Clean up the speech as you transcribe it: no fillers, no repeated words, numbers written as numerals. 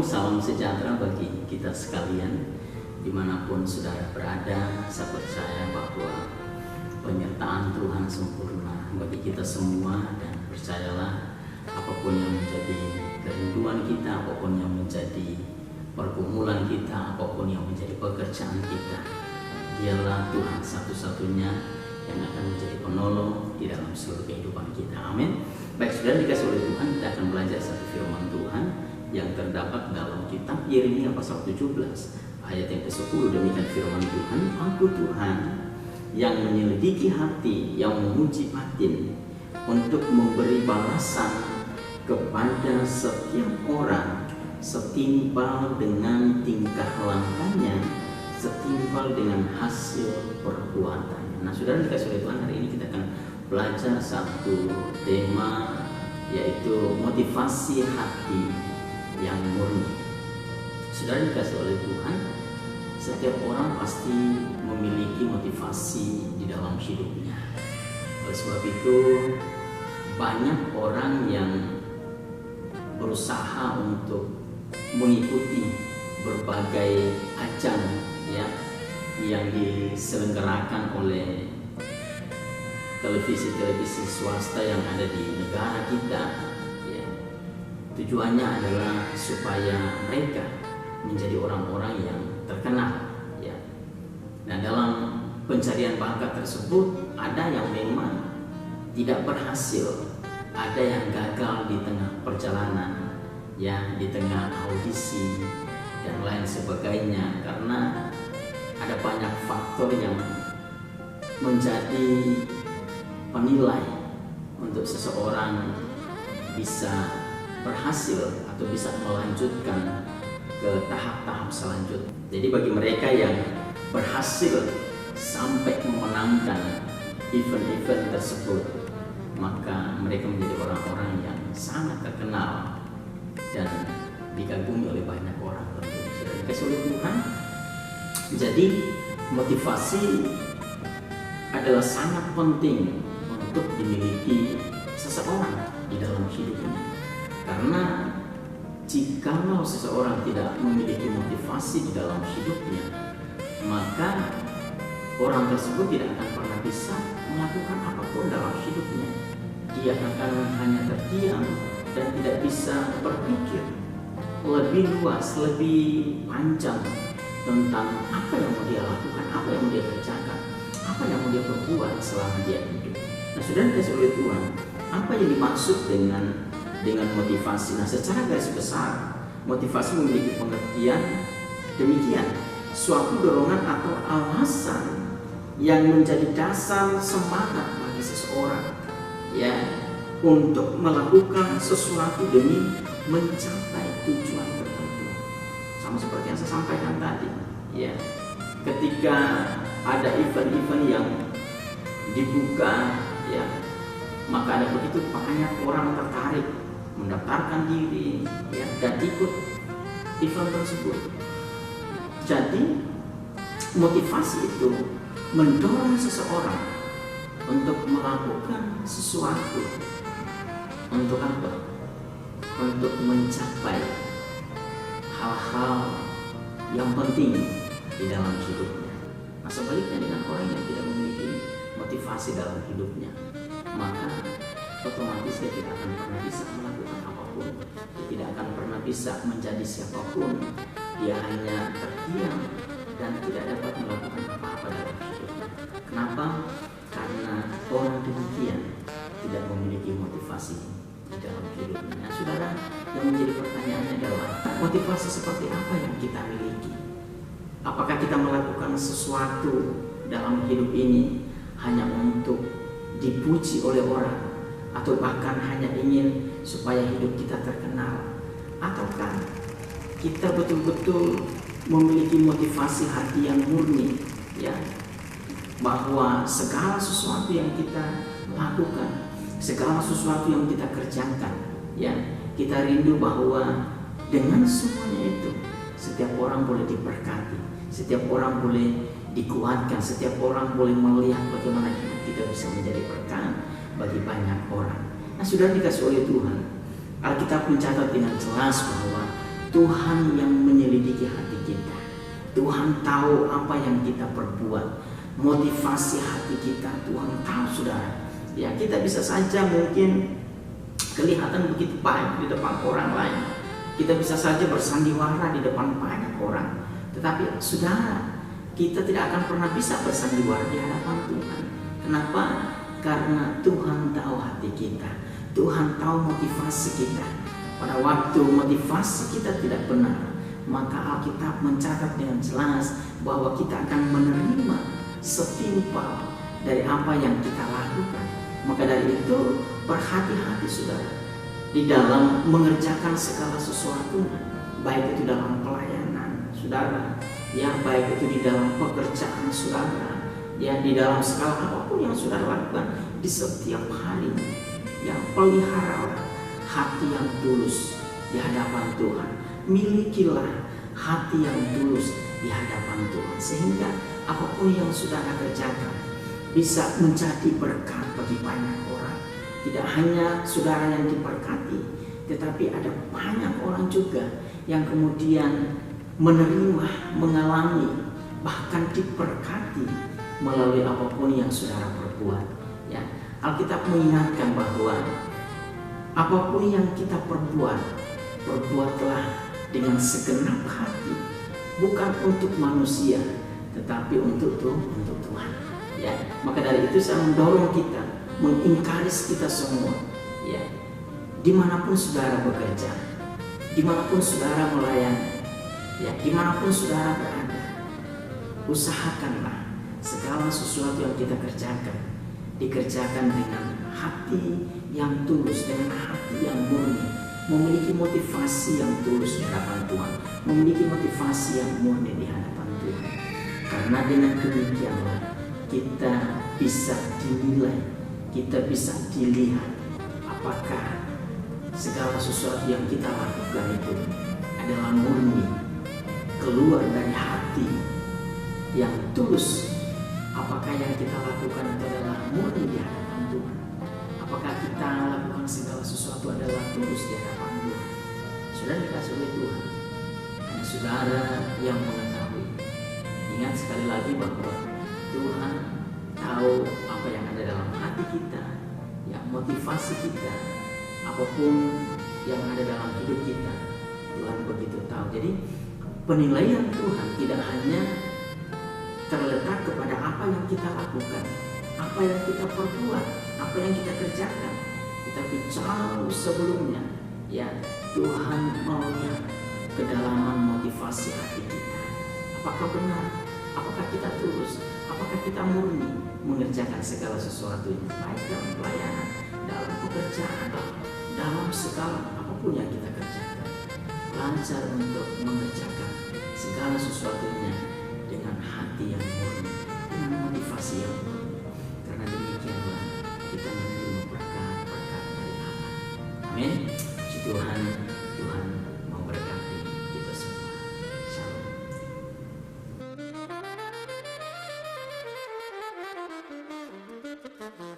salam sejahtera bagi kita sekalian dimanapun saudara berada. Saya percaya bahwa penyertaan Tuhan sempurna bagi kita semua, dan percayalah apapun yang menjadi kerinduan kita, apapun yang menjadi pergumulan kita, apapun yang menjadi pekerjaan kita, Dialah Tuhan satu-satunya yang akan menjadi penolong di dalam seluruh kehidupan kita. Amin. Baik, saudara dikasih oleh Tuhan, kita akan belajar satu firman Tuhan yang terdapat dalam kitab Yeremia pasal 17 ayat yang ke-10. Demikian firman Tuhan, Aku Tuhan yang menyelidiki hati, yang menguji batin, untuk memberi balasan kepada setiap orang setimpal dengan tingkah lakunya, setimpal dengan hasil perbuatannya. Nah, saudara dikasih oleh Tuhan, hari ini kita akan belajar satu tema, yaitu motivasi hati yang murni. Saudara dikasih oleh Tuhan, setiap orang pasti memiliki motivasi di dalam hidupnya. Oleh sebab itu, banyak orang yang berusaha untuk mengikuti berbagai ajang yang diselenggarakan oleh televisi swasta yang ada di negara kita. Tujuannya adalah supaya mereka menjadi orang-orang yang terkenal. Nah, dalam pencarian bakat tersebut ada yang memang tidak berhasil, ada yang gagal di tengah perjalanan, di tengah audisi dan lain sebagainya, karena ada banyak faktor yang menjadi penilai untuk seseorang bisa berhasil atau bisa melanjutkan ke tahap-tahap selanjutnya. Jadi bagi mereka yang berhasil sampai memenangkan event-event tersebut, maka mereka menjadi orang-orang yang sangat terkenal dan dikagumi oleh banyak orang. Sudah dikasih oleh Tuhan. Jadi motivasi adalah sangat penting untuk dimiliki seseorang di dalam hidupnya. Karena jikalau seseorang tidak memiliki motivasi di dalam hidupnya, maka orang tersebut tidak akan pernah bisa melakukan apapun dalam hidupnya. Dia akan hanya terdiam dan tidak bisa berpikir lebih luas, lebih panjang tentang apa yang mau dia lakukan, apa yang mau dia kerjakan, apa yang mau dia perbuat selama dia hidup. Nah, sudah dikasih oleh Tuhan, apa yang dimaksud dengan motivasi? Nah, secara garis besar, motivasi memiliki pengertian demikian: suatu dorongan atau alasan yang menjadi dasar semangat bagi seseorang untuk melakukan sesuatu demi mencapai tujuan tertentu. Sama seperti yang saya sampaikan tadi, ketika ada event-event yang dibuka, maka ada begitu banyak orang tertarik mendaftarkan diri dan ikut event tersebut. Jadi motivasi itu mendorong seseorang untuk melakukan sesuatu. Untuk apa? Untuk mencapai hal-hal yang penting di dalam hidupnya. Nah, sebaliknya dengan orang yang tidak memiliki motivasi dalam hidupnya, maka otomatis dia tidak akan pernah bisa melakukan apapun. Dia tidak akan pernah bisa menjadi siapapun. Dia hanya terdiam dan tidak dapat melakukan apa-apa dalam hidupnya. Kenapa? Karena orang demikian tidak memiliki motivasi di dalam hidupnya. Nah, saudara, yang menjadi pertanyaannya adalah, motivasi seperti apa yang kita miliki? Apakah kita melakukan sesuatu dalam hidup ini hanya untuk dipuji oleh orang, atau bahkan hanya ingin supaya hidup kita terkenal? Ataukah kita betul-betul memiliki motivasi hati yang murni, bahwa segala sesuatu yang kita lakukan, segala sesuatu yang kita kerjakan, kita rindu bahwa dengan semuanya itu setiap orang boleh diberkati, setiap orang boleh dikuatkan, setiap orang boleh melihat bagaimana hidup kita bisa menjadi berkat bagi banyak orang. Nah, sudah dikasih oleh Tuhan, Alkitab mencatat dengan jelas bahwa Tuhan yang menyelidiki hati kita. Tuhan tahu apa yang kita perbuat, motivasi hati kita. Tuhan tahu, saudara. Ya, kita bisa saja mungkin kelihatan begitu baik di depan orang lain. Kita bisa saja bersandiwara di depan banyak orang. Tetapi saudara, kita tidak akan pernah bisa bersandiwara di hadapan Tuhan. Kenapa? Karena Tuhan tahu hati kita. Tuhan tahu motivasi kita. Pada waktu motivasi kita tidak benar, maka Alkitab mencatat dengan jelas bahwa kita akan menerima setimpal dari apa yang kita lakukan. Maka dari itu berhati-hati, saudara, di dalam mengerjakan segala sesuatu, baik itu dalam pelayanan saudara, ya, baik itu di dalam pekerjaan saudara, ya, di dalam segala apapun yang saudara lakukan di setiap hari. Ya, peliharalah hati yang tulus di hadapan Tuhan. Milikilah hati yang tulus di hadapan Tuhan, sehingga apapun yang saudara kerjakan bisa menjadi berkat bagi banyak orang. Tidak hanya saudara yang diberkati, tetapi ada banyak orang juga yang kemudian menerima, mengalami, bahkan diberkati melalui apapun yang saudara perbuat. Ya, Alkitab mengingatkan bahwa apapun yang kita perbuat, perbuatlah dengan segenap hati, bukan untuk manusia, tetapi untuk Tuhan. Ya, maka dari itu saya mendorong kita, mengencourage kita semua, ya, dimanapun saudara bekerja, dimanapun saudara melayani, ya, dimanapun saudara berada, usahakanlah segala sesuatu yang kita kerjakan dikerjakan dengan hati yang tulus, dengan hati yang murni, memiliki motivasi yang tulus di hadapan Tuhan, memiliki motivasi yang murni di hadapan Tuhan. Karena dengan demikianlah kita bisa dinilai, kita bisa dilihat apakah segala sesuatu yang kita lakukan itu adalah murni, keluar dari hati yang tulus. Apakah yang kita lakukan itu adalah murni di hadapan Tuhan? Apakah kita lakukan segala sesuatu adalah tulus di hadapan Tuhan? Sudah dikasih oleh Tuhan, hanya saudara yang mengetahui. Ingat sekali lagi bahwa Tuhan tahu apa yang ada dalam hati kita, yang motivasi kita, apapun yang ada dalam hidup kita, Tuhan begitu tahu. Jadi penilaian Tuhan tidak hanya terletak kepada apa yang kita lakukan, apa yang kita perbuat, apa yang kita kerjakan, tetapi jauh sebelumnya, ya, Tuhan melihat kedalaman motivasi hati kita. Apakah benar? Apakah kita tulus? Apakah kita murni mengerjakan segala sesuatunya, baik dalam pelayanan, dalam pekerjaan, dalam segala apapun yang kita kerjakan, lancar untuk mengerjakan segala sesuatunya dengan hati yang murni, dengan motivasi yang murni.